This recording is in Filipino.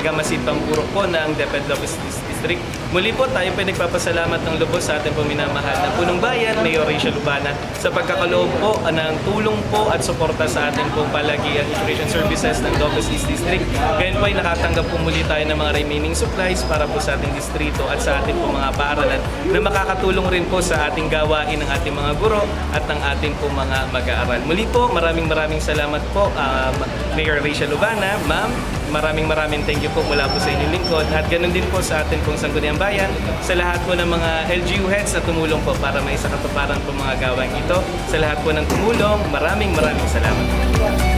taga-Masipang Purok po ng DepEd Lopez District. Muli po tayo po nagpapasalamat ng lubos sa ating po minamahal na punong bayan, Mayor Rachel Lubana, sa pagkakaloob po ng tulong po at suporta sa ating pong palagian education services ng Lopez East District. Ngayon po ay nakatanggap po muli tayo ng mga remaining supplies para po sa ating distrito at sa ating po mga paaralan na makakatulong rin po sa ating gawain ng ating mga guro at ng ating po mga mag-aaral. Muli po, maraming salamat po Mayor Rachel Lubana, ma'am. Maraming thank you po mula po sa inyong lingkod at ganoon din po sa atin pong Sangguniang Bayan, sa lahat po ng mga LGU heads na tumulong po para may sakatuparan po mga gawain ito. Sa lahat po ng tumulong, maraming salamat.